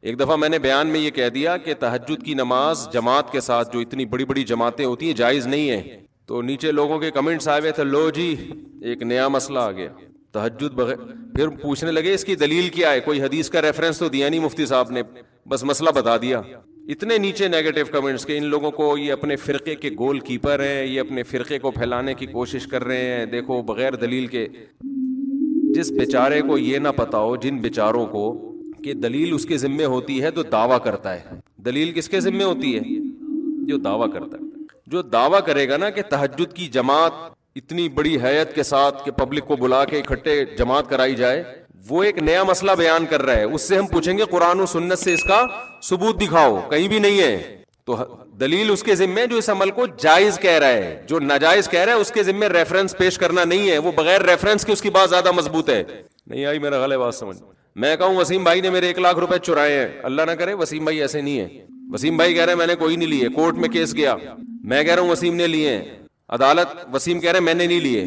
ایک دفعہ میں نے بیان میں یہ کہہ دیا کہ تہجد کی نماز جماعت کے ساتھ جو اتنی بڑی بڑی جماعتیں ہوتی ہیں جائز نہیں ہے، تو نیچے لوگوں کے کمنٹس آئے ہوئے تھے، لو جی ایک نیا مسئلہ آ گیا تہجد بغیر. پھر پوچھنے لگے اس کی دلیل کیا ہے، کوئی حدیث کا ریفرنس تو دیا نہیں مفتی صاحب نے، بس مسئلہ بتا دیا. اتنے نیچے نیگیٹو کمنٹس کہ ان لوگوں کو یہ اپنے فرقے کے گول کیپر ہیں، یہ اپنے فرقے کو پھیلانے کی کوشش کر رہے ہیں، دیکھو بغیر دلیل کے. جس بیچارے کو یہ نہ پتا ہو، جن بیچاروں کو کہ دلیل اس کے ذمے ہوتی ہے تو دعویٰ کرتا ہے. دلیل کس کے ذمے ہوتی ہے؟ جو دعویٰ کرتا ہے. جو دعویٰ کرے گا نا کہ تہجد کی جماعت اتنی بڑی حیت کے ساتھ کہ پبلک کو بلا کے اکٹھے جماعت کرائی جائے، وہ ایک نیا مسئلہ بیان کر رہا ہے. اس سے ہم پوچھیں گے قرآن و سنت سے اس کا ثبوت دکھاؤ، کہیں بھی نہیں ہے. تو دلیل اس کے ذمے جو اس عمل کو جائز کہہ رہا ہے، جو ناجائز کہہ رہا ہے اس کے ذمے ریفرنس پیش کرنا نہیں ہے. وہ بغیر ریفرنس کے اس کی بات زیادہ مضبوط ہے. نہیں آئی میرا غلط بات سمجھ؟ میں کہوں وسیم بھائی نے میرے 1,00,000 روپے چرائے ہیں، اللہ نہ کرے وسیم بھائی ایسے نہیں ہے. وسیم بھائی کہہ رہے ہیں میں نے کوئی نہیں لیے، کورٹ میں کیس گیا، میں کہہ رہا ہوں وسیم نے لیے ہیں. عدالت وسیم کہہ رہے ہیں میں نے نہیں لیے،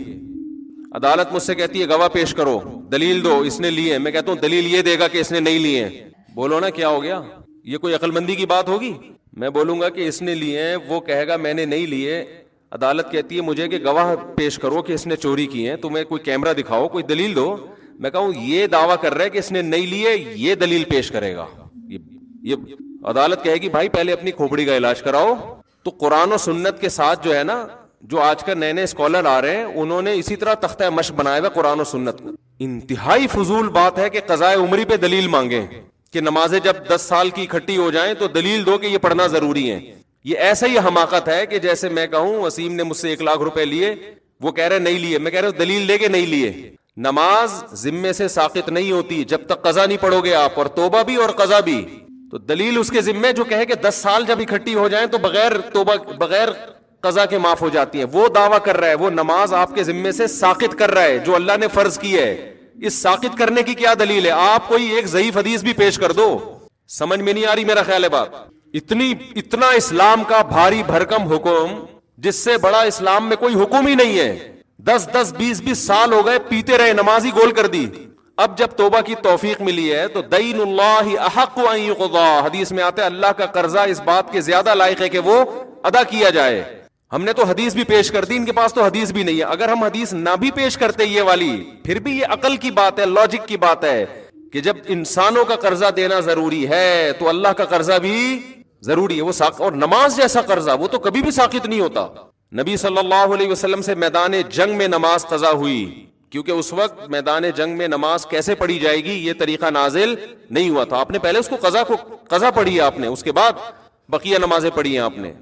عدالت مجھ سے کہتی ہے گواہ پیش کرو، دلیل دو اس نے لیے. میں کہتا ہوں دلیل یہ دے گا کہ اس نے نہیں لیے. بولو نا کیا ہو گیا؟ یہ کوئی عقل مندی کی بات ہوگی؟ میں بولوں گا کہ اس نے لیے ہیں، وہ کہے گا میں نے نہیں لیے. عدالت کہتی ہے مجھے کہ گواہ پیش کرو کہ اس نے چوری کی ہے، تمہیں کوئی کیمرہ دکھاؤ، کوئی دلیل دو. میں کہوں یہ دعویٰ کر رہا ہے کہ اس نے نہیں لیے، یہ دلیل پیش کرے گا. یہ عدالت کہے گی بھائی پہلے اپنی کھوپڑی کا علاج کراؤ. تو قرآن و سنت کے ساتھ جو ہے نا، جو آج کل نئے نئے اسکالر آ رہے ہیں انہوں نے اسی طرح تختہ مشق بنایا ہوا قرآن و سنت کو. انتہائی فضول بات ہے کہ قضاء عمری پہ دلیل مانگیں کہ نمازیں جب 10 سال کی اکٹھی ہو جائیں تو دلیل دو کہ یہ پڑھنا ضروری ہے. یہ ایسا ہی حماقت ہے کہ جیسے میں کہوں وسیم نے مجھ سے 1,00,000 روپے لیے، وہ کہہ رہے نہیں لیے، میں کہہ رہا ہوں دلیل دے کے نہیں لیے. نماز ذمے سے ساقط نہیں ہوتی جب تک قضا نہیں پڑھو گے آپ، اور توبہ بھی اور قضا بھی. تو دلیل اس کے ذمے جو کہے کہ 10 سال جب اکٹھی ہو جائیں تو بغیر توبہ بغیر قضا کے معاف ہو جاتی ہیں، وہ دعویٰ کر رہا ہے. وہ نماز آپ کے ذمے سے ساقط کر رہا ہے جو اللہ نے فرض کی ہے. اس ساقط کرنے کی کیا دلیل ہے؟ آپ کوئی ایک ضعیف حدیث بھی پیش کر دو. سمجھ میں نہیں آ رہی میرا خیال ہے بات؟ اتنا اسلام کا بھاری بھرکم حکم جس سے بڑا اسلام میں کوئی حکم ہی نہیں ہے. 10 20 سال ہو گئے پیتے رہے، نماز ہی گول کر دی. اب جب توبہ کی توفیق ملی ہے تو دین اللہ احق ان یقضا، حدیث میں آتا ہے اللہ کا قرضہ اس بات کے زیادہ لائق ہے کہ وہ ادا کیا جائے. ہم نے تو حدیث بھی پیش کر دی، ان کے پاس تو حدیث بھی نہیں ہے. اگر ہم حدیث نہ بھی پیش کرتے یہ والی، پھر بھی یہ عقل کی بات ہے، لاجک کی بات ہے کہ جب انسانوں کا قرضہ دینا ضروری ہے تو اللہ کا قرضہ بھی ضروری ہے. وہ اور نماز جیسا قرضہ وہ تو کبھی بھی ساقط نہیں ہوتا. نبی صلی اللہ علیہ وسلم سے میدان جنگ میں نماز قضا ہوئی، کیونکہ اس وقت میدان جنگ میں نماز کیسے پڑھی جائے گی یہ طریقہ نازل نہیں ہوا تھا. آپ نے پہلے اس کو قضا پڑھی ہے آپ نے، اس کے بعد بقیہ نمازیں پڑھی ہیں آپ نے.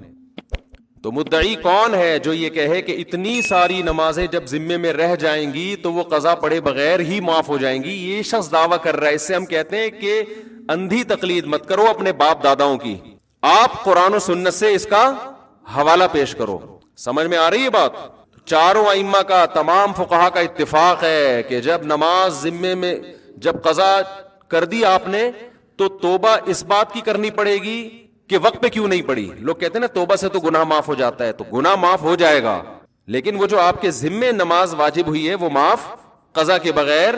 تو مدعی کون ہے جو یہ کہے کہ اتنی ساری نمازیں جب ذمے میں رہ جائیں گی تو وہ قضا پڑھے بغیر ہی معاف ہو جائیں گی؟ یہ شخص دعویٰ کر رہا ہے. اس سے ہم کہتے ہیں کہ اندھی تقلید مت کرو اپنے باپ داداؤں کی، آپ قرآن و سنت سے اس کا حوالہ پیش کرو. سمجھ میں آ رہی ہے بات؟ چاروں ائمہ کا، تمام فقہا کا اتفاق ہے کہ جب نماز ذمے میں جب قضا کر دی آپ نے تو توبہ اس بات کی کرنی پڑے گی کہ وقت پہ کیوں نہیں پڑی. لوگ کہتے ہیں نا توبہ سے تو گناہ معاف ہو جاتا ہے، تو گناہ معاف ہو جائے گا، لیکن وہ جو آپ کے ذمے نماز واجب ہوئی ہے وہ معاف قضا کے بغیر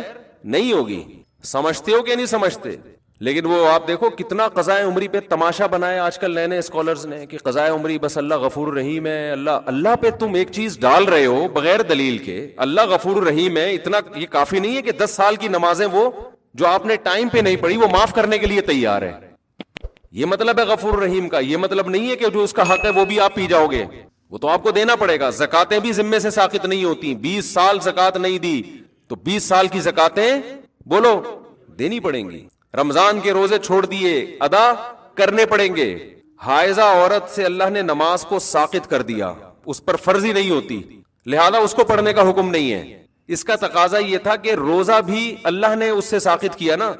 نہیں ہوگی. سمجھتے ہو کہ نہیں سمجھتے؟ لیکن وہ آپ دیکھو کتنا قضائے عمری پہ تماشا بنایا آج کل نئے نئے اسکالرز نے کہ قضائے عمری بس اللہ غفور رحیم ہے. اللہ پہ تم ایک چیز ڈال رہے ہو بغیر دلیل کے، اللہ غفور رحیم ہے، اتنا یہ کافی نہیں ہے کہ 10 سال کی نمازیں وہ جو آپ نے ٹائم پہ نہیں پڑھی وہ معاف کرنے کے لیے تیار ہے. یہ مطلب ہے غفور رحیم کا. یہ مطلب نہیں ہے کہ جو اس کا حق ہے وہ بھی آپ پی جاؤ گے، وہ تو آپ کو دینا پڑے گا. زکاتیں بھی ذمے سے ساقط نہیں ہوتی. 20 سال زکات نہیں دی تو 20 سال کی زکاتیں بولو دینی پڑیں گی. رمضان کے روزے چھوڑ دیے ادا کرنے پڑیں گے. حائضہ عورت سے اللہ نے نماز کو ساقط کر دیا، اس پر فرض ہی نہیں ہوتی، لہذا اس کو پڑھنے کا حکم نہیں ہے. اس کا تقاضا یہ تھا کہ روزہ بھی اللہ نے اس سے ساقط کیا نا،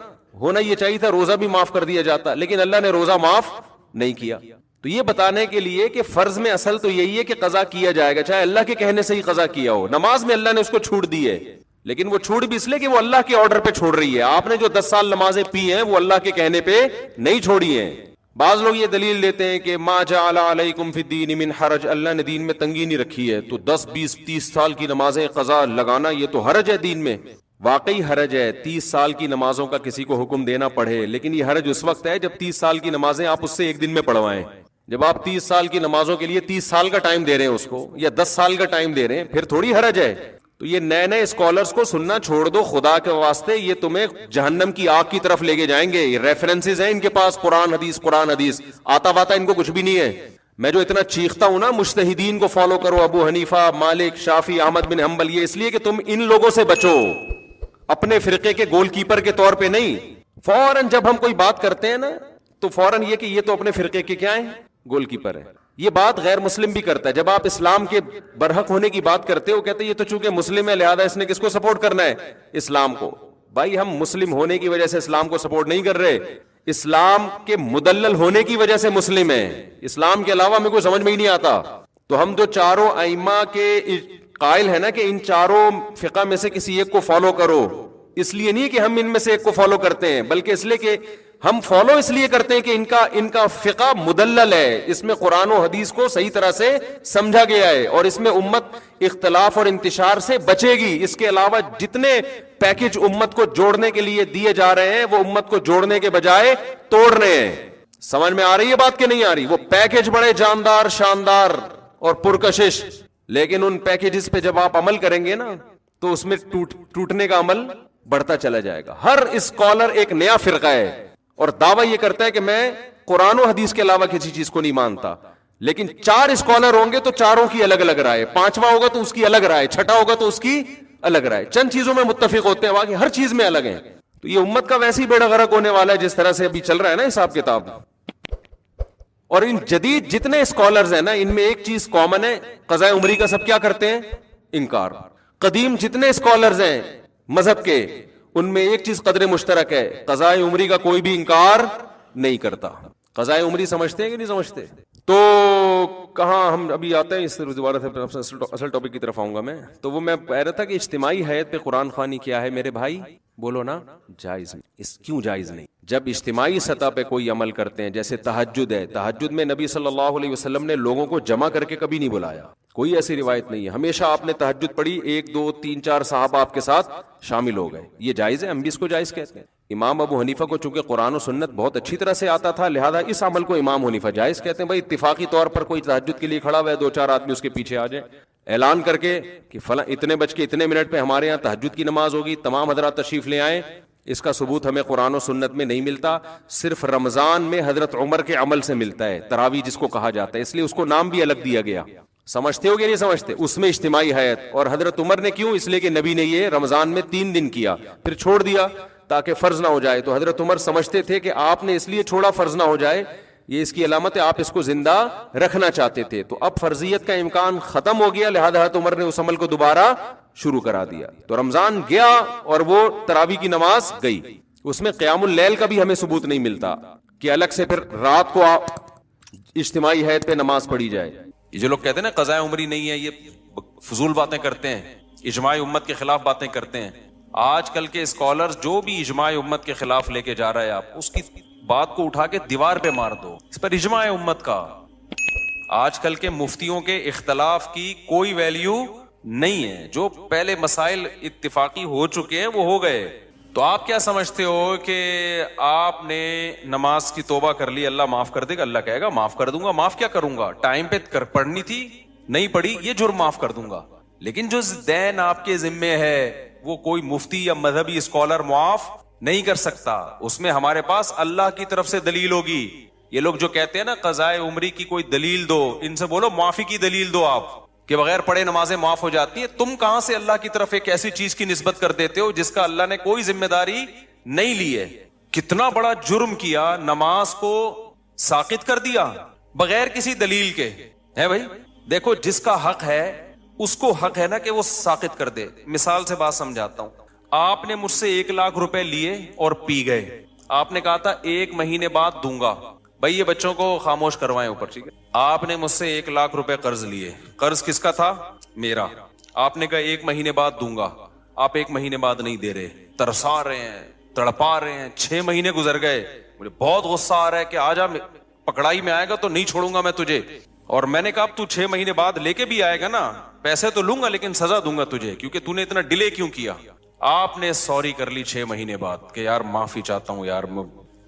ہونا یہ چاہیے تھا روزہ بھی معاف کر دیا جاتا، لیکن اللہ نے روزہ معاف نہیں کیا. تو یہ بتانے کے لیے کہ فرض میں اصل تو یہی ہے کہ قضا کیا جائے گا، چاہے اللہ کے کہنے سے ہی قضا کیا ہو. نماز میں اللہ نے اس کو چھوٹ دی ہے، لیکن وہ چھوٹ بھی اس لیے کہ وہ اللہ کے آرڈر پہ چھوڑ رہی ہے. آپ نے جو 10 سال نمازیں پی ہیں وہ اللہ کے کہنے پہ نہیں چھوڑی ہیں. بعض لوگ یہ دلیل دیتے ہیں کہ ما جعل علیکم فی الدین من حرج، اللہ نے دین میں تنگی نہیں رکھی ہے، تو 10 20 30 سال کی نمازیں قضا لگانا یہ تو حرج ہے دین میں. واقعی حرج ہے 30 سال کی نمازوں کا کسی کو حکم دینا پڑے، لیکن یہ حرج اس وقت ہے جب 30 سال کی نمازیں آپ اس سے ایک دن میں پڑھوائیں. جب آپ 30 سال کی نمازوں کے لیے 30 سال کا ٹائم دے رہے ہیں اس کو، یا 10 سال کا ٹائم دے رہے ہیں، پھر تھوڑی حرج ہے. تو یہ نئے نئے اسکالرز کو سننا چھوڑ دو خدا کے واسطے، یہ تمہیں جہنم کی آگ کی طرف لے کے جائیں گے. یہ ریفرنسز ہیں ان کے پاس، قرآن حدیث آتا واتا ان کو کچھ بھی نہیں ہے. میں جو اتنا چیختا ہوں نا مجتہدین کو فالو کرو، ابو حنیفہ، مالک، شافعی، احمد بن حنبل، یہ اس لیے کہ تم ان لوگوں سے بچو، اپنے فرقے کے گول کیپر کے طور پہ نہیں. فوراً جب ہم کوئی بات کرتے ہیں نا تو فوراً یہ کہ یہ تو اپنے فرقے کے کیا ہیں، گول کیپر ہے. یہ بات غیر مسلم بھی کرتا ہے. جب آپ اسلام کے برحق ہونے کی بات کرتے ہو، کہتے ہیں یہ تو چونکہ مسلم ہے لہذا اس نے کس کو سپورٹ کرنا ہے، اسلام کو. بھائی ہم مسلم ہونے کی وجہ سے اسلام کو سپورٹ نہیں کر رہے، اسلام کے مدلل ہونے کی وجہ سے مسلم ہیں. اسلام کے علاوہ ہمیں کوئی سمجھ میں ہی نہیں آتا. تو ہم جو چاروں ائمہ کے قائل ہیں نا کہ ان چاروں فقہ میں سے کسی ایک کو فالو کرو، اس لیے نہیں کہ ہم ان میں سے ایک کو فالو کرتے ہیں، بلکہ اس لیے کہ ہم فالو اس لیے کرتے ہیں کہ ان کا فقہ مدلل ہے، اس میں قرآن و حدیث کو صحیح طرح سے سمجھا گیا ہے، اور اس میں امت اختلاف اور انتشار سے بچے گی. اس کے علاوہ جتنے پیکج امت کو جوڑنے کے لیے دیے جا رہے ہیں وہ امت کو جوڑنے کے بجائے توڑ رہے ہیں. سمجھ میں آ رہی ہے بات کہ نہیں آ رہی؟ وہ پیکج بڑے جاندار، شاندار اور پرکشش، لیکن ان پیکجز پہ جب آپ عمل کریں گے نا تو اس میں ٹوٹنے کا عمل بڑھتا چلا جائے گا. ہر اسکالر ایک نیا فرقہ ہے اور دعویٰ یہ کرتا ہے کہ میں قرآن و حدیث کے علاوہ کسی چیز کو نہیں مانتا. لیکن 4 اسکالر ہوں گے تو چاروں کی الگ الگ رائے، 5واں ہوگا تو اس کی الگ رائے، 6واں ہوگا تو اس کی الگ رائے. چند چیزوں میں متفق ہوتے ہیں، باقی ہر چیز میں الگ ہیں. تو یہ امت کا ویسے ہی بیڑا غرق ہونے والا ہے جس طرح سے ابھی چل رہا ہے نا حساب کتاب. اور ان جدید جتنے اسکالرز ہیں نا ان میں ایک چیز کامن ہے، قضاء عمری کا سب کیا کرتے ہیں، انکار. قدیم جتنے اسکالرز ہیں مذہب کے ان میں ایک چیز قدر مشترک ہے، قضاء عمری کا کوئی بھی انکار نہیں کرتا. قضاء عمری سمجھتے ہیں کہ نہیں سمجھتے؟ تو کہاں ہم ابھی آتے ہیں اس دوبارہ سے اصل ٹاپک کی طرف آؤں گا میں. تو وہ میں کہہ رہا تھا کہ اجتماعی حیات پہ قرآن خوانی کیا ہے میرے بھائی؟ بولو نا، جائز نہیں. اس کیوں جائز نہیں؟ جب اجتماعی سطح پہ کوئی عمل کرتے ہیں، جیسے تہجد ہے، تہجد میں نبی صلی اللہ علیہ وسلم نے لوگوں کو جمع کر کے کبھی نہیں بلایا، کوئی ایسی روایت نہیں ہے. ہمیشہ آپ نے تہجد پڑھی، 1 2 3 4 صحابہ آپ کے ساتھ شامل ہو گئے. یہ جائز ہے، ہم بھی اس کو جائز کہتے ہیں. امام ابو حنیفہ کو چونکہ قرآن و سنت بہت اچھی طرح سے آتا تھا لہذا اس عمل کو امام حنیفہ جائز کہتے ہیں. بھائی اتفاقی طور پر کوئی تہجد کے لیے کھڑا ہوا ہے، 2 4 آدمی اس کے پیچھے آ جائیں، اعلان کر کے کہ فلاں اتنے بج کے اتنے منٹ پہ ہمارے یہاں تہجد کی نماز ہوگی، تمام حضرات تشریف لے آئیں. اس کا ثبوت ہمیں قرآن و سنت میں نہیں ملتا، صرف رمضان میں حضرت عمر کے عمل سے ملتا ہے، تراویح جس کو کہا جاتا ہے، اس لیے اس کو نام بھی الگ دیا گیا. سمجھتے ہو کہ نہیں سمجھتے؟ اس میں اجتماعی حیات. اور حضرت عمر نے کیوں؟ اس لیے کہ نبی نے یہ رمضان میں 3 دن کیا پھر چھوڑ دیا تاکہ فرض نہ ہو جائے. تو حضرت عمر سمجھتے تھے کہ آپ نے اس لیے چھوڑا فرض نہ ہو جائے، یہ اس کی علامت ہے، آپ اس کو زندہ رکھنا چاہتے تھے. تو اب فرضیت کا امکان ختم ہو گیا لہذا حضرت عمر نے اس عمل کو دوبارہ شروع کرا دیا. تو رمضان گیا اور وہ تراویح کی نماز گئی. اس میں قیام اللیل کا بھی ہمیں ثبوت نہیں ملتا کہ الگ سے پھر رات کو اجتماعی حیات پہ نماز پڑھی جائے. یہ جو لوگ کہتے ہیں نا قضاء عمری نہیں ہے، یہ فضول باتیں کرتے ہیں، اجماع امت کے خلاف باتیں کرتے ہیں. آج کل کے اسکالرز جو بھی اجماع امت کے خلاف لے کے جا رہا ہے، آپ اس کی بات کو اٹھا کے دیوار پہ مار دو، اس پر اجماع امت کا. آج کل کے مفتیوں کے اختلاف کی کوئی ویلیو نہیں ہے. جو پہلے مسائل اتفاقی ہو چکے ہیں وہ ہو گئے. تو آپ کیا سمجھتے ہو کہ آپ نے نماز کی توبہ کر لی، اللہ معاف کر دے گا؟ اللہ کہے گا معاف کر دوں گا. معاف کیا کروں گا؟ ٹائم پہ پڑھنی تھی نہیں پڑھی، یہ جرم معاف کر دوں گا. لیکن جو دین آپ کے ذمے ہے وہ کوئی مفتی یا مذہبی اسکالر معاف نہیں کر سکتا. اس میں ہمارے پاس اللہ کی طرف سے دلیل ہوگی. یہ لوگ جو کہتے ہیں نا قضاء عمری کی کوئی دلیل دو، ان سے بولو معافی کی دلیل دو آپ، کہ بغیر پڑھے نمازیں معاف ہو جاتی ہیں. تم کہاں سے اللہ کی طرف ایک ایسی چیز کی نسبت کر دیتے ہو جس کا اللہ نے کوئی ذمہ داری نہیں لی ہے؟ کتنا بڑا جرم کیا، نماز کو ساقط کر دیا بغیر کسی دلیل کے. ہے بھائی دیکھو، جس کا حق ہے اس کو حق ہے نا کہ وہ ساقط کر دے. مثال سے بات سمجھاتا ہوں. آپ نے مجھ سے 1 لاکھ روپے لیے اور پی گئے. آپ نے کہا تھا 1 مہینے بعد دوں گا. بھائی یہ بچوں کو خاموش کروائیں اوپر، ٹھیک ہے؟ آپ نے مجھ سے 1 لاکھ روپے قرض لیے. قرض کس کا تھا؟ میرا. آپ نے کہا 1 مہینے بعد دوں گا. آپ 1 مہینے بعد نہیں دے رہے، ترسا رہے ہیں، تڑپا رہے ہیں. 6 مہینے گزر گئے. مجھے بہت غصہ آ رہا ہے کہ آجا، پکڑائی میں آئے گا تو نہیں چھوڑوں گا میں تجھے. اور میں نے کہا تو 6 مہینے بعد لے کے بھی آئے گا نا، پیسے تو لوں گا لیکن سزا دوں گا تجھے، کیونکہ تو نے اتنا ڈیلے کیوں کیا. آپ نے سوری کر لی 6 مہینے بعد کہ یار معافی چاہتا ہوں یار.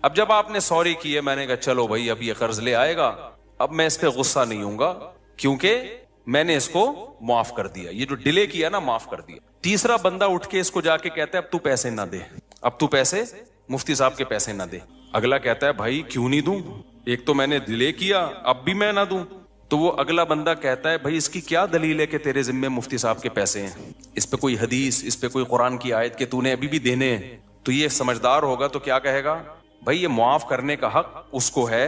اب جب آپ نے سوری کی ہے, میں نے کہا چلو بھائی اب یہ قرض لے آئے گا, اب میں اس پہ غصہ نہیں ہوں گا کیونکہ میں نے اس کو معاف کر دیا, یہ جو ڈیلے کیا نا معاف کر دیا. تیسرا بندہ اٹھ کے اس کو جا کے کہتا ہے اب تو پیسے نہ دے, اب تو پیسے مفتی صاحب کے پیسے نہ دے. اگلا کہتا ہے بھائی کیوں نہیں دوں, ایک تو میں نے ڈیلے کیا اب بھی میں نہ دوں. تو وہ اگلا بندہ کہتا ہے بھائی اس کی کیا دلیل ہے کہ تیرے ذمے مفتی صاحب کے پیسے ہیں, اس پہ کوئی حدیث, اس پہ کوئی قرآن کی آیت کہ تو نے ابھی بھی دینے ہیں. تو یہ سمجھدار ہوگا تو کیا کہے گا, بھائی یہ معاف کرنے کا حق اس کو ہے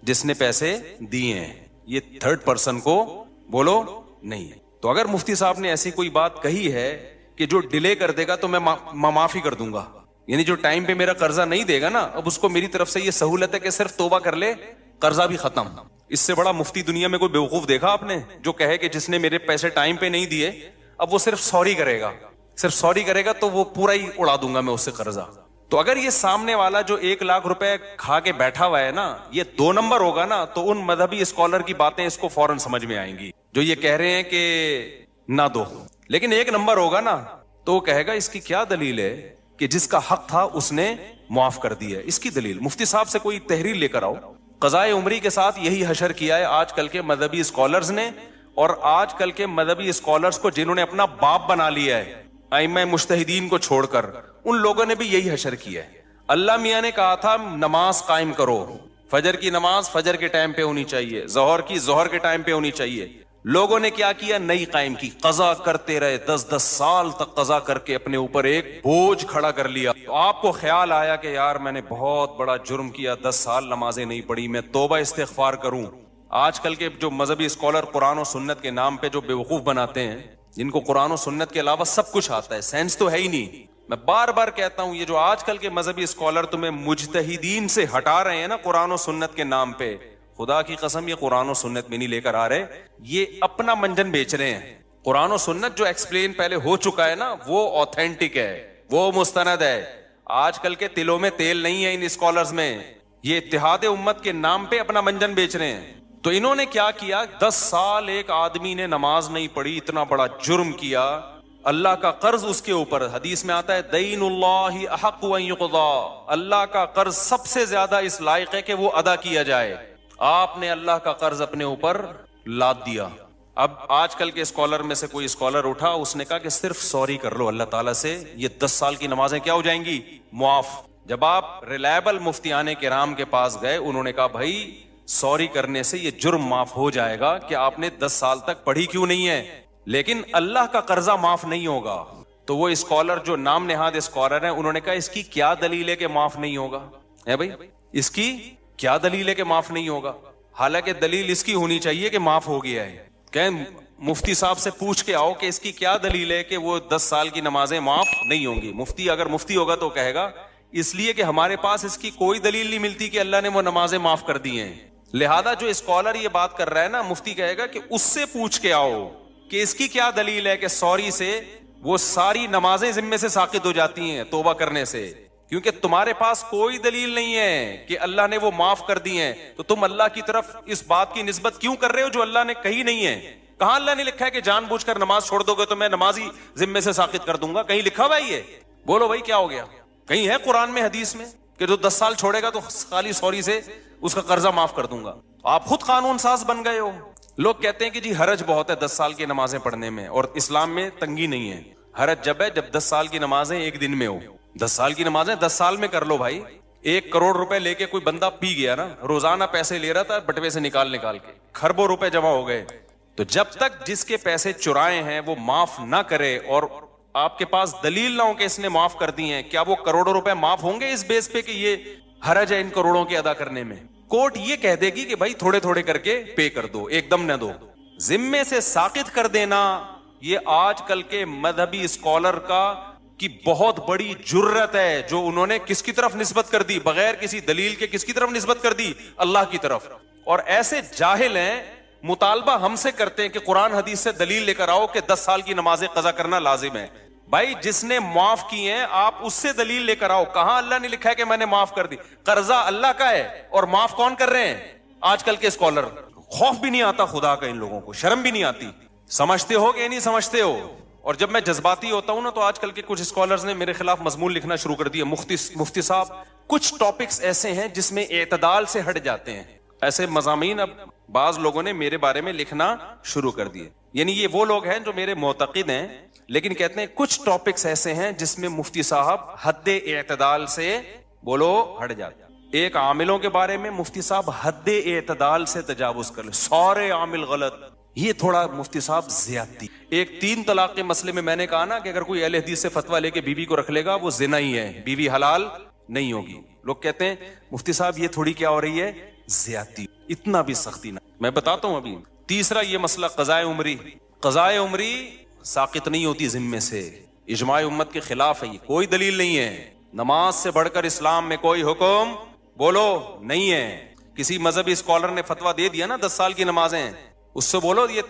جس نے پیسے دیے ہیں, یہ تھرڈ پرسن کو بولو نہیں. تو اگر مفتی صاحب نے ایسی کوئی بات کہی ہے کہ جو ڈیلے کر دے گا تو میں معافی کر دوں گا, یعنی جو ٹائم پہ میرا قرضہ نہیں دے گا نا, اب اس کو میری طرف سے یہ سہولت ہے کہ صرف توبہ کر لے, قرضہ بھی ختم. اس سے بڑا مفتی دنیا میں کوئی بیوقوف دیکھا آپ نے جو کہے کہ جس نے میرے پیسے ٹائم پہ نہیں دیے اب وہ صرف سوری کرے گا, صرف سوری کرے گا تو وہ پورا ہی اڑا دوں گا میں اس سے قرضہ. تو اگر یہ سامنے والا جو 1 لاکھ روپے کھا کے بیٹھا ہوا ہے نا, یہ 2 نمبر ہوگا نا, تو ان مذہبی اسکالر کی باتیں اس کو فوراً سمجھ میں آئیں گی جو یہ کہہ رہے ہیں کہ نہ دو. لیکن 1 نمبر ہوگا نا تو وہ کہے گا اس کی کیا دلیل ہے کہ جس کا حق تھا اس نے معاف کر دیا ہے, اس کی دلیل. مفتی صاحب سے کوئی تحریر لے کر آؤ. قضائے عمری کے ساتھ یہی حشر کیا ہے آج کل کے مذہبی اسکالرز نے, اور آج کل کے مذہبی اسکالرز کو جنہوں نے اپنا باپ بنا لیا ہے ائمہ مجتہدین کو چھوڑ کر, ان لوگوں نے بھی یہی حشر کیا ہے. اللہ میاں نے کہا تھا نماز قائم کرو, فجر کی نماز فجر کے ٹائم پہ ہونی چاہیے, ظہر کی ظہر کے ٹائم پہ ہونی چاہیے. لوگوں نے کیا کیا, نہیں قائم کی, قضا کرتے رہے, 10 سال تک قضا کر کے اپنے اوپر ایک بوجھ کھڑا کر لیا. تو آپ کو خیال آیا کہ یار میں نے بہت بڑا جرم کیا, 10 سال نمازیں نہیں پڑھی, میں توبہ استغفار کروں. آج کل کے جو مذہبی اسکالر قرآن و سنت کے نام پہ جو بیوقوف بناتے ہیں, جن کو قرآن و سنت کے علاوہ سب کچھ آتا ہے, سینس تو ہے ہی نہیں. میں بار بار کہتا ہوں یہ جو آج کل کے مذہبی اسکالر تمہیں مجتہدین سے ہٹا رہے ہیں نا قرآن و سنت کے نام پہ, خدا کی قسم یہ قرآن و سنت میں نہیں لے کر آ رہے, یہ اپنا منجن بیچ رہے ہیں. قرآن و سنت جو ایکسپلین پہلے ہو چکا ہے نا وہ آتھینٹک ہے, وہ مستند ہے. آج کل کے تلوں میں تیل نہیں ہے ان اسکالرز میں, یہ اتحاد امت کے نام پہ اپنا منجن بیچ رہے ہیں. تو انہوں نے کیا کیا, 10 سال ایک آدمی نے نماز نہیں پڑھی, اتنا بڑا جرم کیا, اللہ کا قرض اس کے اوپر. حدیث میں آتا ہے دین اللہ احق ان یقضا, اللہ کا قرض سب سے زیادہ اس لائق ہے کہ وہ ادا کیا جائے. آپ نے اللہ کا قرض اپنے اوپر لاد دیا. اب آج کل کے اسکالر میں سے کوئی اسکالر اٹھا, اس نے کہا کہ صرف سوری کر لو اللہ تعالیٰ سے, یہ 10 سال کی نمازیں کیا ہو جائیں گی, معاف. جب آپ ریلائبل مفتیان کرام کے پاس گئے, انہوں نے کہا بھائی سوری کرنے سے یہ جرم معاف ہو جائے گا کہ آپ نے 10 سال تک پڑھی کیوں نہیں ہے, لیکن اللہ کا قرضہ معاف نہیں ہوگا. تو وہ اسکالر جو نام نہاد اسکالر ہیں, انہوں نے کہا اس کی کیا دلیل ہے کہ معاف نہیں ہوگا, ہے بھائی اس کی کیا دلیل ہے کہ معاف نہیں ہوگا, حالانکہ دلیل اس کی ہونی چاہیے کہ معاف ہو گیا ہے. کہ مفتی صاحب سے پوچھ کے آؤ کہ اس کی کیا دلیل ہے کہ وہ 10 سال کی نمازیں معاف نہیں ہوں گی. مفتی اگر مفتی ہوگا تو کہے گا اس لیے کہ ہمارے پاس اس کی کوئی دلیل نہیں ملتی کہ اللہ نے وہ نمازیں معاف کر دی ہیں. لہذا جو اسکالر یہ بات کر رہا ہے نا, مفتی کہے گا کہ اس سے پوچھ کے آؤ کہ اس کی کیا دلیل ہے کہ سوری سے وہ ساری نمازیں ذمے سے ساقط ہو جاتی ہیں توبہ کرنے سے, کیونکہ تمہارے پاس کوئی دلیل نہیں ہے کہ اللہ نے وہ معاف کر دی ہیں. تو تم اللہ کی طرف اس بات کی نسبت کیوں کر رہے ہو جو اللہ نے کہی نہیں ہے. کہاں اللہ نے لکھا ہے کہ جان بوجھ کر نماز چھوڑ دو گے تو میں نمازی ذمے سے ساقط کر دوں گا, کہیں لکھا ہوا ہے یہ؟ بولو بھائی کیا ہو گیا, کہیں ہے قرآن میں حدیث میں کہ جو 10 سال چھوڑے گا تو خالی سوری سے اس کا قرضہ معاف کر دوں گا؟ آپ خود قانون ساز بن گئے ہو. لوگ کہتے ہیں کہ جی حرج بہت ہے 10 سال کی نمازیں پڑھنے میں, اور اسلام میں تنگی نہیں ہے. حرج جب ہے جب 10 سال کی نمازیں ایک دن میں ہو. 10 سال کی نمازیں 10 سال میں کر لو بھائی. 1 کروڑ روپے لے کے کوئی بندہ پی گیا نا, روزانہ پیسے لے رہا تھا بٹوے سے نکال کے, کھربوں روپے جمع ہو گئے. تو جب تک جس کے پیسے چرائے ہیں وہ معاف نہ کرے اور آپ کے پاس دلیل نہ ہو کہ اس نے معاف کر دی ہیں, کیا وہ کروڑوں روپے معاف ہوں گے اس بیس پہ کہ یہ حرج ہے ان کروڑوں کے ادا کرنے میں؟ کورٹ یہ کہہ دے گی کہ بھائی تھوڑے تھوڑے کر کے پے کر دو, ایک دم نہ دو. ذمے سے ساقط کر دینا یہ آج کل کے مذہبی اسکالر کی بہت بڑی جرت ہے, جو انہوں نے کس کی طرف نسبت کر دی, بغیر کسی دلیل کے کس کی طرف نسبت کر دی, اللہ کی طرف. اور ایسے جاہل ہیں, مطالبہ ہم سے کرتے ہیں کہ قرآن حدیث سے دلیل لے کر آؤ کہ 10 سال کی نمازیں قضا کرنا لازم ہے. بھائی جس نے معاف کی ہیں آپ اس سے دلیل لے کر آؤ. کہاں اللہ نے لکھا ہے کہ میں نے معاف کر دی؟ قرضہ اللہ کا ہے اور معاف کون کر رہے ہیں؟ آج کل کے اسکالر. خوف بھی نہیں آتا خدا کا ان لوگوں کو, شرم بھی نہیں آتی. سمجھتے ہو کہ نہیں سمجھتے ہو؟ اور جب میں جذباتی ہوتا ہوں نا تو آج کل کے کچھ اسکالرز نے میرے خلاف مضمون لکھنا شروع کر دیا, مفتی صاحب کچھ ٹاپکس ایسے ہیں جس میں اعتدال سے ہٹ جاتے ہیں. ایسے مضامین اب بعض لوگوں نے میرے بارے میں لکھنا شروع کر دیے. یعنی یہ وہ لوگ ہیں جو میرے معتقد ہیں لیکن کہتے ہیں کچھ ٹاپکس ایسے ہیں جس میں مفتی صاحب حد اعتدال سے بولو ہٹ جاتے ہیں. ایک عاملوں کے بارے میں مفتی صاحب حد اعتدال سے تجاوز کر لے, سارے عامل غلط, یہ تھوڑا مفتی صاحب زیادتی. ایک 3 طلاق کے مسئلے میں نے کہا نا کہ اگر کوئی اہل حدیث سے فتویٰ لے کے بیوی کو رکھ لے گا وہ زنا ہی ہے, بیوی حلال نہیں ہوگی. لوگ کہتے ہیں مفتی صاحب یہ تھوڑی کیا ہو رہی ہے, زیادتی, اتنا بھی سختی نہ. میں بتاتا ہوں ابھی. تیسرا یہ مسئلہ قضاء عمری. قضاء عمری ساقط نہیں ہوتی ذمے سے, اجماع امت کے خلاف ہے, یہ کوئی دلیل نہیں ہے. نماز سے بڑھ کر اسلام میں کوئی حکم بولو نہیں ہے. کسی مذہبی اسکالر نے فتویٰ دے دیا نا 10 سال کی نمازیں, اس سے بولو یہ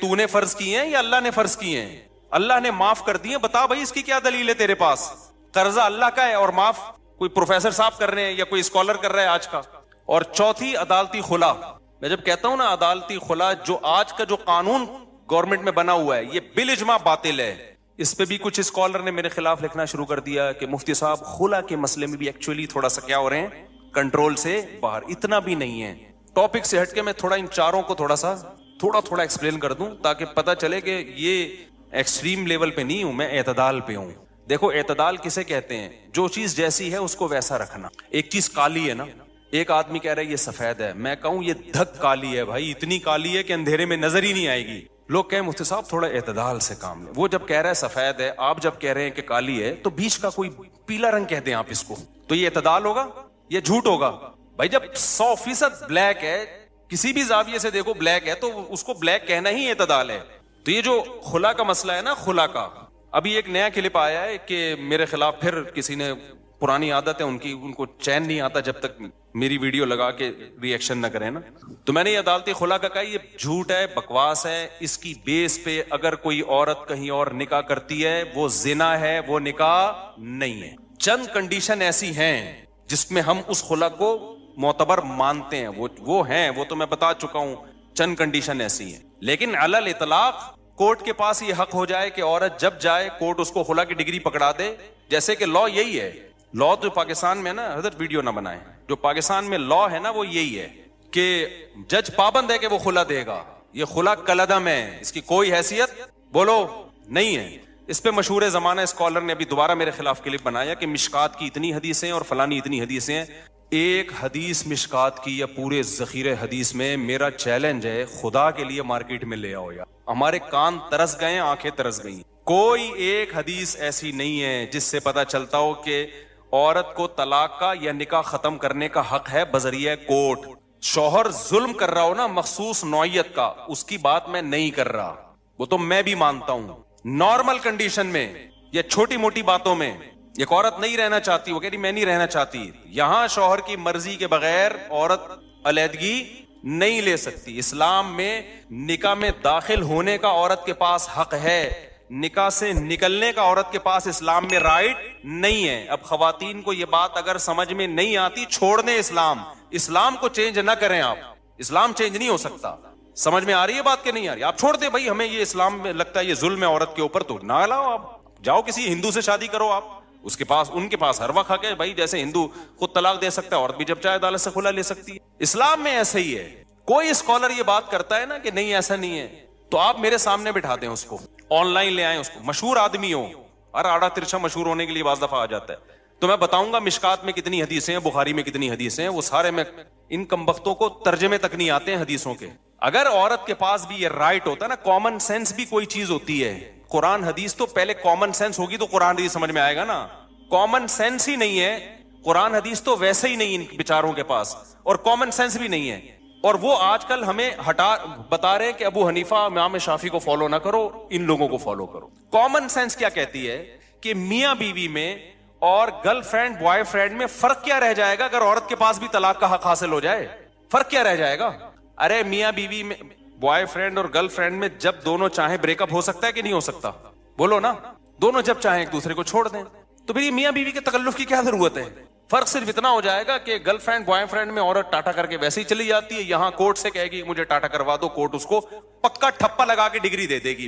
تو نے فرض کی ہیں یا اللہ نے فرض کی ہیں؟ اللہ نے معاف کر دی ہیں, بتا بھائی اس کی کیا دلیل ہے تیرے پاس؟ قرضہ اللہ کا ہے اور معاف کوئی پروفیسر صاحب کر رہے ہیں یا کوئی اسکالر کر رہا ہے آج کا. اور چوتھی عدالتی خلا. میں جب کہتا ہوں نا عدالتی خلا, جو آج کا جو قانون گورنمنٹ میں بنا ہوا ہے یہ بالاجماع باطل ہے. اس پہ بھی کچھ اسکالر نے میرے خلاف لکھنا شروع کر دیا کہ مفتی صاحب خلا کے مسئلے میں بھی ایکچولی تھوڑا سا کیا ہو رہے ہیں, کنٹرول سے باہر. اتنا بھی نہیں ہے. ٹاپک سے ہٹ کے میں تھوڑا ان چاروں کو تھوڑا ایکسپلین کر دوں تاکہ پتہ چلے کہ یہ ایکسٹریم لیول پہ نہیں ہوں, میں اعتدال پہ ہوں. دیکھو اعتدال کسے کہتے ہیں؟ جو چیز جیسی ہے اس کو ویسا رکھنا. ایک چیز کالی ہے نا, ایک آدمی کہہ رہا ہے یہ سفید ہے, میں کہوں یہ دھک کالی ہے بھائی, اتنی کالی ہے کہ اندھیرے میں نظر ہی نہیں آئے گی. لوگ کہیں مفتی صاحب تھوڑا اعتدال سے کام لیں. وہ جب کہہ رہا ہے سفید ہے, آپ جب کہہ رہے ہیں کہ کالی ہے, تو بیچ کا کوئی پیلا رنگ کہتے ہیں آپ اس کو, تو یہ اعتدال ہوگا یا جھوٹ ہوگا؟ بھائی جب 100% بلیک ہے, کسی بھی زاویے سے دیکھو بلیک ہے, تو اس کو بلیک کہنا ہی اعتدال ہے. تو یہ جو خلا کا مسئلہ ہے نا, خلا کا ابھی ایک نیا کلپ آیا ہے کہ میرے خلاف پھر کسی نے, پرانی عادت ہے ان کی, ان کو چین نہیں آتا جب تک میری ویڈیو لگا کے ری ایکشن نہ کرے نا. تو میں نے یہ عدالتی خلا کا کہا یہ جھوٹ ہے, بکواس ہے. اس کی بیس پہ اگر کوئی عورت کہیں اور نکاح کرتی ہے وہ زنا ہے, وہ نکاح نہیں ہے. چند کنڈیشن ایسی ہیں جس میں ہم اس خلا کو معتبر مانتے ہیں, وہ ہیں, وہ تو میں بتا چکا ہوں. چند کنڈیشن ایسی ہیں, لیکن علی الاطلاق کورٹ کے پاس یہ حق ہو جائے کہ عورت جب جائے کورٹ اس کو خلا کی ڈگری پکڑا دے. جیسے کہ لا یہی ہے, لا تو پاکستان میں نا, حضرت ویڈیو نہ بنائے, جو پاکستان میں لا ہے نا وہ یہی ہے کہ جج پابند ہے کہ وہ خلا دے گا. یہ خلا کلعدم ہے, اس کی کوئی حیثیت بولو نہیں ہے. اس پہ مشہور زمانہ اسکالر نے ابھی دوبارہ میرے خلاف کلپ بنایا کہ مشکات کی اتنی حدیثیں اور فلانی اتنی حدیثیں. ایک حدیث مشکات کی یا پورے ذخیرے حدیث میں, میرا چیلنج ہے خدا کے لیے مارکیٹ میں لے آؤ. یار ہمارے کان ترس گئے, آنکھیں ترس گئی. کوئی ایک حدیث ایسی نہیں ہے جس سے پتا چلتا ہو کہ عورت کو طلاق کا یا نکاح ختم کرنے کا حق ہے بذریعہ کورٹ. شوہر ظلم کر رہا ہو نا مخصوص نوعیت کا, اس کی بات میں نہیں کر رہا, وہ تو میں بھی مانتا ہوں. نارمل کنڈیشن میں یا چھوٹی موٹی باتوں میں ایک عورت نہیں رہنا چاہتی, وہ کہہ رہی میں نہیں رہنا چاہتی, یہاں شوہر کی مرضی کے بغیر عورت علیحدگی نہیں لے سکتی. اسلام میں نکاح میں داخل ہونے کا عورت کے پاس حق ہے, نکاح سے نکلنے کا عورت کے پاس اسلام میں رائٹ نہیں ہے. اب خواتین کو یہ بات اگر سمجھ میں نہیں آتی, چھوڑ دیں اسلام کو چینج نہ کریں آپ. اسلام چینج نہیں ہو سکتا. سمجھ میں آ رہی ہے بات کہ نہیں آ رہی؟ آپ چھوڑ دیں بھائی, ہمیں یہ اسلام میں لگتا ہے یہ ظلم ہے عورت کے اوپر, تو نہ لاؤ, آپ جاؤ کسی ہندو سے شادی کرو. آپ اس کے پاس, ان کے پاس ہر وقت حق ہے بھائی, جیسے ہندو خود طلاق دے سکتا ہے, عورت بھی جب چاہے عدالت سے خلا لے سکتی ہے. اسلام میں ایسا ہی ہے. کوئی اسکالر یہ بات کرتا ہے نا کہ نہیں ایسا نہیں ہے, تو آپ میرے سامنے بٹھا دیں اس کو, آن لائن لے آئیں اس کو, مشہور آدمی ہو, اور آڑا ترچھا مشہور ہونے کے لیے بعض دفعہ آ جاتا ہے, تو میں بتاؤں گا مشکات میں کتنی حدیثیں ہیں, بخاری میں کتنی حدیثیں ہیں, وہ سارے میں ان کمبختوں کو ترجمے تک نہیں آتے ہیں حدیثوں کے. اگر عورت کے پاس بھی یہ رائٹ ہوتا ہے نا, کامن سینس بھی کوئی چیز ہوتی ہے. قرآن حدیث تو پہلے کامن سینس ہوگی تو قرآن حدیث سمجھ میں آئے گا نا. کامن سینس ہی نہیں ہے, قرآن حدیث تو ویسے ہی نہیں ان بیچاروں کے پاس, اور کامن سینس بھی نہیں ہے. اور وہ آج کل ہمیں بتا رہے ہیں کہ ابو حنیفہ امام شافعی کو فالو نہ کرو, ان لوگوں کو فالو کرو. کامن سینس کیا کہتی ہے کہ میاں بیوی میں اور گرل فرینڈ بوائے فرینڈ میں فرق کیا رہ جائے گا اگر عورت کے پاس بھی طلاق کا حق حاصل ہو جائے؟ فرق کیا رہ جائے گا؟ ارے میاں بیوی میں, بوائے فرینڈ اور گرل فرینڈ میں جب دونوں چاہیں بریک اپ ہو سکتا ہے کہ نہیں ہو سکتا؟ بولو نا. دونوں جب چاہیں ایک دوسرے کو چھوڑ دیں, تو پھر یہ میاں بیوی کے تکلف کی کیا ضرورت ہے؟ فرق صرف اتنا ہو جائے گا کہ گرل فرینڈ بوائے فرینڈ میں عورت ٹاٹا کر کے ویسے ہی چلی جاتی ہے, یہاں کورٹ سے کہے گی مجھے ٹاٹا کروا دو, کورٹ اس کو پکا ٹھپا لگا کے ڈگری دے دے گی.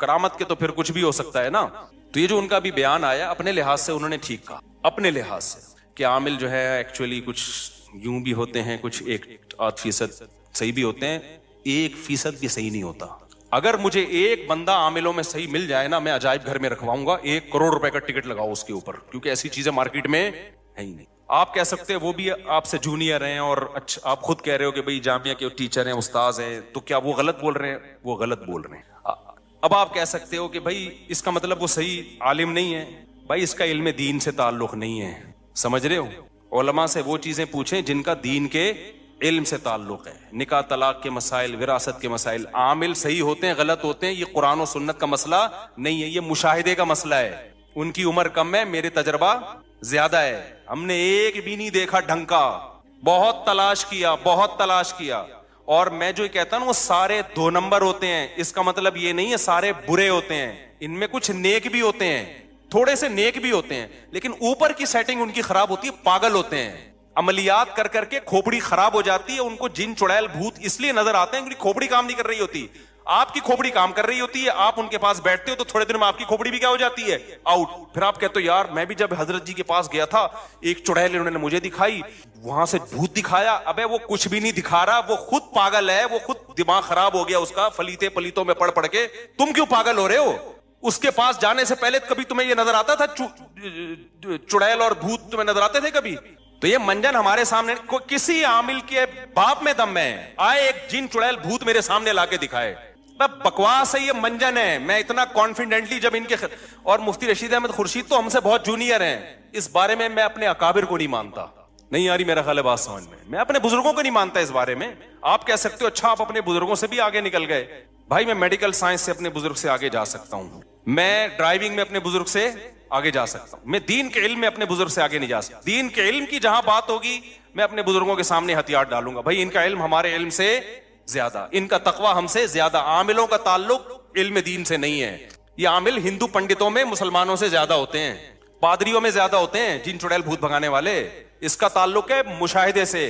کرامت کے تو پھر کچھ بھی ہو سکتا ہے نا. تو یہ جو ان کا بھی بیان آیا اپنے لحاظ سے انہوں نے ٹھیک کہا, اپنے لحاظ سے, کہ عامل جو ہے ایکچولی کچھ یوں بھی ہوتے ہیں, کچھ 1% صحیح بھی ہوتے ہیں, 1% بھی صحیح نہیں ہوتا. اگر مجھے ایک بندہ عاملوں میں صحیح مل جائے نا, میں عجائب گھر میں رکھواؤں گا, 1 کروڑ روپے کا ٹکٹ لگاؤ اس کے اوپر, کیونکہ ایسی چیزیں مارکیٹ میں ہے ہی نہیں. آپ کہہ سکتے ہیں وہ بھی آپ سے جونیئر ہیں, اور اچھا آپ خود کہہ رہے ہو کہ بھئی جامعہ کے ٹیچر ہیں, استاذ ہیں, تو کیا وہ غلط بول رہے ہیں؟ وہ غلط بول رہے ہیں. اب آپ کہہ سکتے ہو کہ بھئی اس کا مطلب وہ صحیح عالم نہیں ہے. بھائی اس کا علم دین سے تعلق نہیں ہے, سمجھ رہے ہو؟ علماء سے وہ چیزیں پوچھیں جن کا دین کے علم سے تعلق ہے. نکاح طلاق کے مسائل, وراثت کے مسائل, عامل صحیح ہوتے ہیں غلط ہوتے ہیں, یہ قرآن و سنت کا مسئلہ نہیں ہے, یہ مشاہدے کا مسئلہ ہے. ان کی عمر کم ہے, میرے تجربہ زیادہ ہے, ہم نے ایک بھی نہیں دیکھا ڈھنگ کا, بہت تلاش کیا, بہت تلاش کیا. اور میں جو کہتا ہوں وہ سارے 2 نمبر ہوتے ہیں, اس کا مطلب یہ نہیں ہے سارے برے ہوتے ہیں, ان میں کچھ نیک بھی ہوتے ہیں, تھوڑے سے نیک بھی ہوتے ہیں, لیکن اوپر کی سیٹنگ ان کی خراب ہوتی ہے, پاگل ہوتے ہیں, عملیات کر کر کے کھوپڑی خراب ہو جاتی ہے, ان کو جن چڑیل بھوت اس لیے نظر آتے ہیں کیونکہ کھوپڑی کام نہیں کر رہی ہوتی. آپ کی کھوپڑی کام کر رہی ہوتی ہے, آپ ان کے پاس بیٹھتے ہو تو تھوڑے دن میں آپ کی کھوپڑی بھی کیا ہو جاتی ہے, آؤٹ. پھر آپ کہتے ہو یار میں بھی جب حضرت جی کے پاس گیا تھا, ایک چڑیل انہوں نے مجھے دکھائی, وہاں سے بھوت دکھایا. ابے وہ کچھ بھی نہیں دکھا رہا, وہ خود پاگل ہے, وہ خود دماغ خراب ہو گیا اس کا, فلیتے پلیتوں میں پڑھ کے. تم کیوں پاگل ہو رہے ہو؟ اس کے پاس جانے سے پہلے کبھی تمہیں یہ نظر آتا تھا چڑیل اور بھوت تمہیں نظر آتے تھے کبھی؟ تو یہ منجن ہمارے سامنے, کسی عامل کے باپ میں دم ہے, آئے ایک جن چڑیل بھوت میرے سامنے لا کے دکھائے. بکواس ہے, یہ منجن ہے. میں اتنا کانفیڈنٹلی جب ان کے اور مفتی رشید احمد خورشید تو ہم سے بہت جونیئر ہیں, اس بارے میں میں اپنے اکابر کو نہیں مانتا. نہیں آ رہی میرا خیال ہے بات سمجھ میں اپنے بزرگوں کو نہیں مانتا اس بارے میں. آپ کہہ سکتے ہو اچھا آپ اپنے بزرگوں سے بھی آگے نکل گئے. بھائی میں میڈیکل سائنس سے اپنے بزرگ سے آگے جا سکتا ہوں, میں ڈرائیونگ میں اپنے بزرگ سے آگے جا سکتا ہوں, میں دین کے علم میں اپنے بزرگ سے آگے نہیں جا سکتا. دین کے علم کی جہاں بات ہوگی میں اپنے بزرگوں کے سامنے ہتھیار ڈالوں گا. بھائی ان کا علم ہمارے علم سے زیادہ, ان کا تقوی ہم سے زیادہ. عاملوں کا تعلق علم دین سے نہیں ہے. یہ عامل ہندو پنڈتوں میں مسلمانوں سے زیادہ ہوتے ہیں, پادریوں میں زیادہ ہوتے ہیں, جن چڑیل بھوت بھگانے والے. اس کا تعلق ہے مشاہدے سے.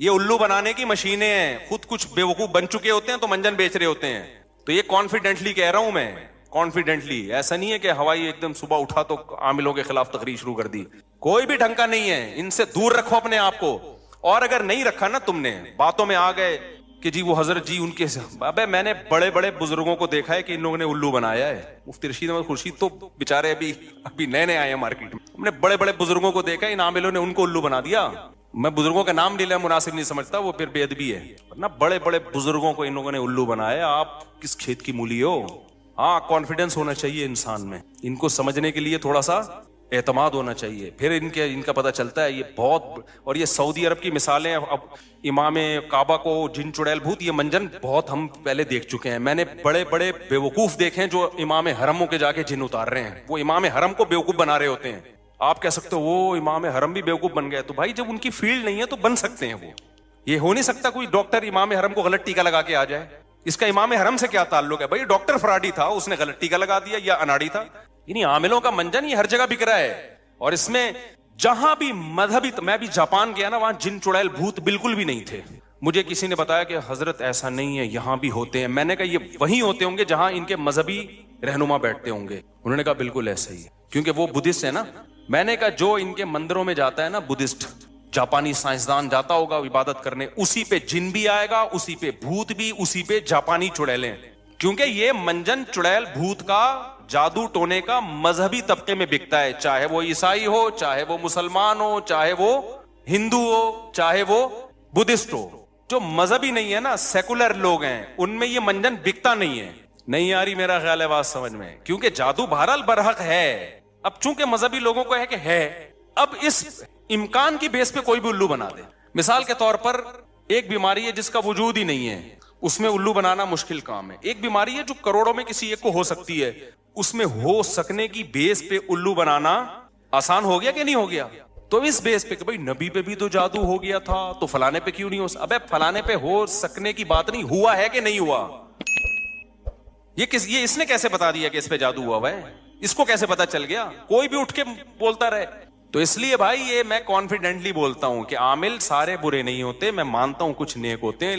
یہ الو بنانے کی مشینیں ہیں, خود کچھ بیوقوف بن چکے ہوتے ہیں تو منجن بیچ رہے ہوتے ہیں. تو یہ کانفیڈنٹلی کہہ رہا ہوں میں, کانفیڈنٹلی. ایسا نہیں ہے کہ ہوائی ایک دم صبح اٹھا تو عاملوں کے خلاف تقریر شروع کر دی. کوئی بھی ڈھنگ کا نہیں ہے, ان سے دور رکھو اپنے آپ کو. اور اگر نہیں رکھا نا تم نے, باتوں میں آ گئے کہ جی وہ حضرت جی ان کے, ابے میں نے بڑے بڑے بزرگوں کو دیکھا ہے کہ ان لوگوں نے الو بنایا ہے. مفتی رشید احمد خورشید تو بیچارے ابھی نئے آئے ہیں مارکیٹ میں. ہم نے بڑے بڑے بزرگوں کو دیکھا ہے, ان عاملوں نے ان کو الو بنا دیا. میں بزرگوں کا نام لینا مناسب نہیں سمجھتا, وہ پھر بے ادبی ہے. ورنہ بڑے بڑے بزرگوں کو ان لوگوں نے الو بنایا. آپ کس کھیت کی مولی ہو؟ ہاں کانفیڈنس ہونا چاہیے انسان میں, ان کو سمجھنے کے لیے تھوڑا سا اعتماد ہونا چاہیے, پھر ان کا پتہ چلتا ہے. یہ بہت, اور یہ سعودی عرب کی مثالیں, اب امام کعبہ کو جن چڑیل بھوت, یہ منجن بہت ہم پہلے دیکھ چکے ہیں. میں نے بڑے بڑے بیوقوف دیکھے ہیں جو امام حرموں کے جا کے جن اتار رہے ہیں, وہ امام حرم کو بیوقوف بنا رہے ہوتے ہیں. آپ کہہ سکتے ہو وہ امام حرم بھی بیوقوف بن گئے, تو بھائی جب ان کی فیلڈ نہیں ہے تو بن سکتے ہیں وہ. یہ ہو نہیں سکتا کوئی ڈاکٹر امام حرم کو غلط ٹیکا لگا کے آ جائے. اس کا امام حرم سے کیا تعلق ہے؟ بھائی ڈاکٹر فراڈی تھا, اس نے غلط ٹیکا لگا دیا, یا اناڑی تھا. یعنی عاملوں کا منجن یہ ہر جگہ بک رہا ہے. اور اس میں جہاں بھی مذہبی, میں بھی جاپان گیا نا, وہاں جن چڑیل بھوت بالکل بھی نہیں تھے. مجھے کسی نے بتایا کہ حضرت ایسا نہیں ہے, یہاں بھی ہوتے ہیں. میں نے کہا یہ وہی ہوتے ہوں گے جہاں ان کے مذہبی رہنما بیٹھتے ہوں گے. انہوں نے کہا بالکل ایسا ہی ہے, کیونکہ وہ بدھسٹ ہے نا. میں نے کہا جو ان کے مندروں میں جاتا ہے نا بدھسٹ, جاپانی سائنسدان جاتا ہوگا عبادت کرنے, اسی پہ جن بھی آئے گا, اسی پہ بھوت بھی, اسی پہ جاپانی چڑیلیں. کیونکہ یہ منجن چڑیل بھوت کا, جادو ٹونے کا مذہبی طبقے میں بکتا ہے, چاہے وہ عیسائی ہو, چاہے وہ مسلمان ہو, چاہے وہ ہندو ہو, چاہے وہ بدھسٹ ہو. جو مذہبی نہیں ہے نا, سیکولر لوگ ہیں, ان میں یہ منجن بکتا نہیں ہے. نہیں آ رہی میرا خیال ہے بات سمجھ میں, کیونکہ جادو بہرحال برحق ہے. اب چونکہ مذہبی لوگوں کو ہے کہ ہے, اب اس امکان کی بیس پہ کوئی بھی الو بنا دے. مثال کے طور پر ایک بیماری ہے جس کا وجود ہی نہیں ہے, اس میں الو بنانا مشکل کام ہے. ایک بیماری ہے جو کروڑوں میں کسی ایک کو ہو سکتی ہے, اس میں ہو سکنے کی بیس پہ الو بنانا آسان ہو گیا کہ نہیں ہو گیا؟ تو اس بیس پہ کہ بھائی نبی پہ بھی تو جادو ہو گیا تھا, تو فلانے پہ کیوں نہیں ہو سکتا؟ ابے فلانے پہ ہو سکنے کی بات نہیں, ہوا ہے کہ نہیں ہوا. یہ اس نے کیسے بتا دیا کہ اس پہ جادو ہوا ہے؟ اس کو کیسے پتا چل گیا؟ کوئی بھی اٹھ کے بولتا رہے. تو اس لیے بھائی یہ میں کانفیڈنٹلی بولتا ہوں کہ عامل سارے برے نہیں ہوتے. میں مانتا ہوں کچھ نیک ہوتے ہیں,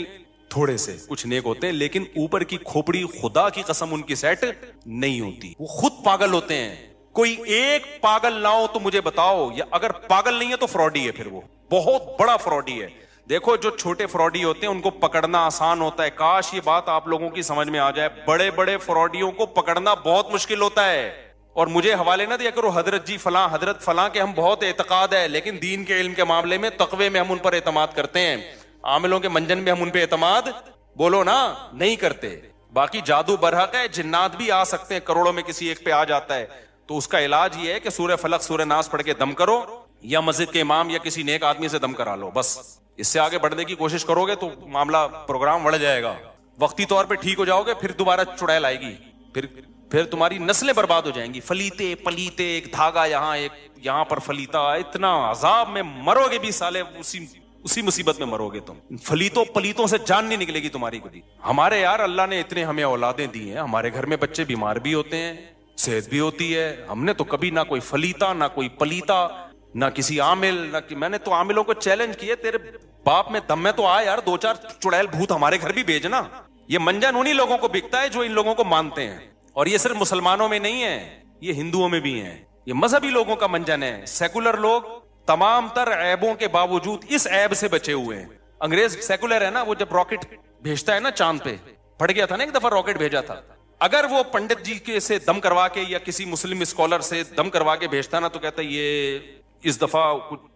تھوڑے سے کچھ نیک ہوتے ہیں لیکن اوپر کی کھوپڑی خدا کی قسم ان کی سیٹ نہیں ہوتی, وہ خود پاگل ہوتے ہیں. کوئی ایک پاگل نہ ہو تو مجھے بتاؤ, یا اگر پاگل نہیں ہے تو فراڈی ہے, پھر وہ بہت بڑا فراڈی ہے. دیکھو جو چھوٹے فراڈی ہوتے ہیں ان کو پکڑنا آسان ہوتا ہے, کاش یہ بات آپ لوگوں کی سمجھ میں آ جائے. بڑے بڑے فراڈیوں کو پکڑنا بہت مشکل ہوتا ہے. اور مجھے حوالے نہ دیا کرو حضرت جی فلاں حضرت فلاں کے ہم بہت اعتقاد ہے, لیکن دین کے علم کے معاملے میں تقوی میں ہم ان پر اعتماد کرتے ہیں, عاملوں کے منجن میں ہم ان پہ اعتماد بولو نا نہیں کرتے. باقی جادو برحق ہے, جنات بھی آ سکتے ہیں, کروڑوں میں کسی ایک پہ آ جاتا ہے, تو اس کا علاج یہ ہے کہ سورہ فلق سورہ ناس پڑھ کے دم کرو, یا مسجد کے امام یا کسی نیک آدمی سے دم کرا لو. بس اس سے آگے بڑھنے کی کوشش کرو گے تو معاملہ پروگرام بڑھ جائے گا. وقتی طور پہ ٹھیک ہو جاؤ گے, پھر دوبارہ چڑیل آئے گی, پھر تمہاری نسلیں برباد ہو جائیں گی. فلیتے پلیتے, ایک دھاگا یہاں ایک یہاں پر فلیتا, اتنا عذاب میں مرو گے بھی سالے, اسی مصیبت میں مرو گے تم. فلیتوں پلیتوں سے جان نہیں نکلے گی تمہاری کبھی. ہمارے یار اللہ نے اتنے ہمیں اولادیں دی ہیں, ہمارے گھر میں بچے بیمار بھی ہوتے ہیں, صحت بھی ہوتی ہے. ہم نے تو کبھی نہ کوئی فلیتا نہ کوئی پلیتا نہ کسی عامل نہ میں نے تو عاملوں کو چیلنج کیے, تیرے باپ میں دم میں تو آ یار, 2-4 چڑیل بھوت ہمارے گھر بھی بھیجنا. یہ منجن انہی لوگوں کو بکتا ہے جو ان لوگوں کو مانتے ہیں, اور یہ صرف مسلمانوں میں نہیں ہے, یہ ہندوؤں میں بھی ہیں. یہ مذہبی لوگوں کا منجن ہے. سیکولر لوگ تمام تر عیبوں کے باوجود اس عیب سے بچے ہوئے ہیں. انگریز سیکولر ہے نا, وہ جب راکٹ بھیجتا ہے نا چاند پہ, پڑ گیا تھا نا ایک دفعہ راکٹ بھیجا تھا, اگر وہ پنڈت جی کے سے دم کروا کے یا کسی مسلم اسکالر سے دم کروا کے بھیجتا نا تو کہتا ہے یہ اس دفعہ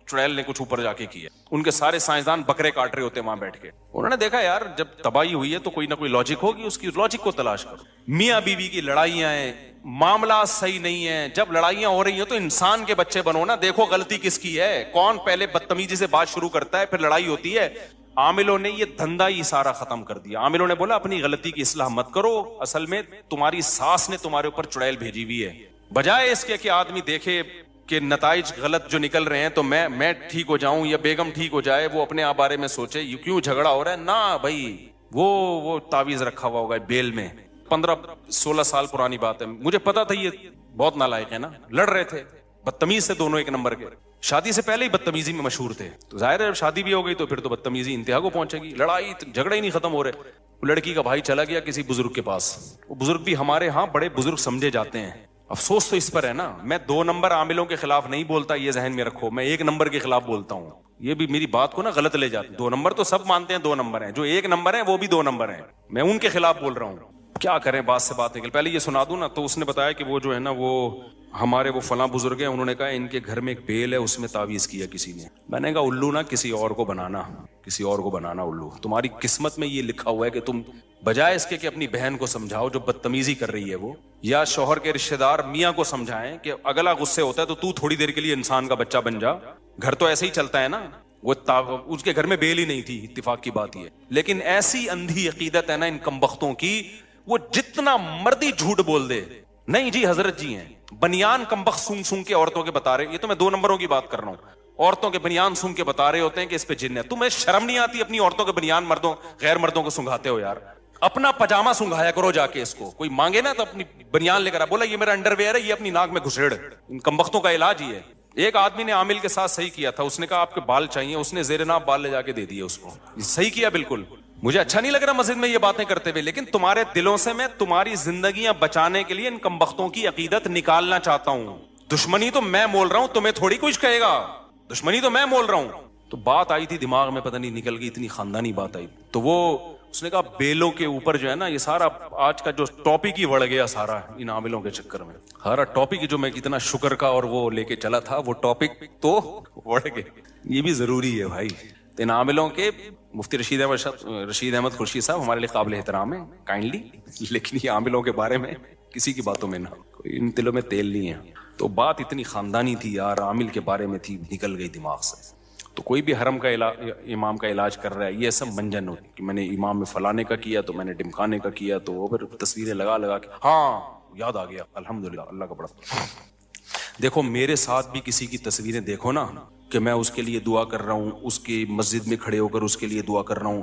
چڑیل نے کچھ اوپر جا کے کیا. ان کے سارے سائنسدان بکرے کاٹ رہے ہوتے وہاں بیٹھ کے. انہوں نے دیکھا یار جب تباہی ہوئی ہے تو کوئی نہ کوئی لاجک ہوگی, اس کی لاجک کو تلاش کرو. میاں بیوی کی لڑائیاں ہیں, معاملات صحیح نہیں ہیں, جب لڑائیاں ہو رہی ہیں تو انسان کے بچے بنو نا, دیکھو غلطی کس کی ہے, کون پہلے بدتمیزی سے بات شروع کرتا ہے, پھر لڑائی ہوتی ہے. عاملوں نے یہ دھندا ہی سارا ختم کر دیا. عاملوں نے بولا اپنی غلطی کی اصلاح مت کرو, اصل میں تمہاری ساس نے تمہارے اوپر چڑیل بھیجی ہوئی ہے. بجائے اس کے کہ آدمی دیکھے کہ نتائج غلط جو نکل رہے ہیں تو میں ٹھیک ہو جاؤں یا بیگم ٹھیک ہو جائے, وہ اپنے آپ بارے میں سوچے یہ کیوں جھگڑا ہو رہا ہے. نہ بھائی, وہ تعویذ رکھا ہوا ہوگا بیل میں, 15-16 سال پرانی بات ہے. مجھے پتا تھا یہ بہت نالائق ہے نا, لڑ رہے تھے بدتمیز سے, دونوں ایک نمبر کے, شادی سے پہلے ہی بدتمیزی میں مشہور تھے. تو ظاہر ہے شادی بھی ہو گئی تو پھر تو بدتمیزی انتہا کو پہنچے گی, لڑائی جھگڑے ہی نہیں ختم ہو رہے. لڑکی کا بھائی چلا گیا کسی بزرگ کے پاس, وہ بزرگ بھی ہمارے ہاں بڑے بزرگ سمجھے جاتے ہیں. افسوس تو اس پر ہے نا, میں 2 نمبر عاملوں کے خلاف نہیں بولتا, یہ ذہن میں رکھو, میں 1 نمبر کے خلاف بولتا ہوں. یہ بھی میری بات کو نا غلط لے جاتے. 2 نمبر تو سب مانتے ہیں 2 نمبر ہیں, جو 1 نمبر ہیں وہ بھی 2 نمبر ہیں, میں ان کے خلاف بول رہا ہوں. کیا کریں, بات سے بات نکل. پہلے یہ سنا دوں نا, تو اس نے بتایا کہ وہ جو ہے نا وہ ہمارے وہ فلاں بزرگ ہیں, انہوں نے کہا ان کے گھر میں ایک بیل ہے, اس میں تعویذ کیا کسی نے. میں نے کہا الو نا کسی اور کو بنانا الو, تمہاری قسمت میں یہ لکھا ہوا ہے کہ تم بجائے اس کے کہ اپنی بہن کو سمجھاؤ جو بدتمیزی کر رہی ہے وہ, یا شوہر کے رشتہ دار میاں کو سمجھائیں کہ اگلا غصے ہوتا ہے تو تھوڑی دیر کے لیے انسان کا بچہ بن جا, گھر تو ایسے ہی چلتا ہے نا. وہ اس کے گھر میں بیل ہی نہیں تھی, اتفاق کی بات یہ. لیکن ایسی اندھی عقیدت ہے نا ان کمبختوں کی, وہ جتنا مردی جھوٹ بول دے, نہیں جی حضرت جی ہیں, بنیان کمبخت سونگ کے عورتوں کے بتا رہے, یہ تو میں 2 نمبروں کی بات کر رہا ہوں, عورتوں کے بنیان سونگ کے بتا رہے ہوتے ہیں کہ اس پہ جن ہے. تمہیں شرم نہیں آتی اپنی عورتوں کے بنیان غیر مردوں کو سنگھاتے ہو یار. اپنا پجامہ سنگھایا کرو جا کے, اس کو کوئی مانگے نا تو اپنی بنیان لے کر بولا یہ میرا انڈر ویئر ہے, یہ اپنی ناک میں گھسیڑ. ان کمبختوں کا علاج ہی ہے. ایک آدمی نے عامل کے ساتھ صحیح کیا تھا, اس نے کہا آپ کے بال چاہیے, اس نے زیر ناف بال لے جا کے دے دیے اس کو. صحیح کیا بالکل. مجھے اچھا نہیں لگ رہا مسجد میں یہ باتیں کرتے ہوئے, لیکن تمہارے دلوں سے میں تمہاری زندگیاں بچانے کے لیے ان کمبختوں کی عقیدت نکالنا چاہتا ہوں. دشمنی تو میں مول رہا ہوں, تمہیں تھوڑی کچھ کہے گا, دشمنی تو میں مول رہا ہوں. تو بات آئی تھی دماغ میں, پتہ نہیں نکل گئی, اتنی خاندانی بات آئی. تو وہ اس نے کہا بیلوں کے اوپر جو ہے نا, یہ سارا آج کا جو ٹاپک ہی بڑھ گیا سارا ان عاملوں کے چکر میں. سارا ٹاپک جو میں کتنا شکر کا اور وہ لے کے چلا تھا, وہ ٹاپک تو بڑھ گیا. یہ بھی ضروری ہے بھائی. ان عاملوں کے مفتی رشید احمد خورشید صاحب ہمارے لیے قابل احترام ہے کائنڈلی, لیکن یہ عاملوں کے بارے میں کسی کی باتوں میں نہ, کوئی ان دلوں میں تیل نہیں ہے. تو بات اتنی خاندانی تھی یار, عامل کے بارے میں تھی, نکل گئی دماغ سے. تو کوئی بھی حرم کا امام کا علاج کر رہا ہے, یہ سب منجن ہوتی کہ میں نے امام میں فلانے کا کیا تو میں نے ڈمکانے کا کیا, تو پھر تصویریں لگا کے ہاں یاد آ گیا الحمدللہ اللہ کا بڑا. دیکھو میرے ساتھ بھی کسی کی تصویریں دیکھو نا کہ میں اس کے لیے دعا کر رہا ہوں, اس کی مسجد میں کھڑے ہو کر اس کے لیے دعا کر رہا ہوں,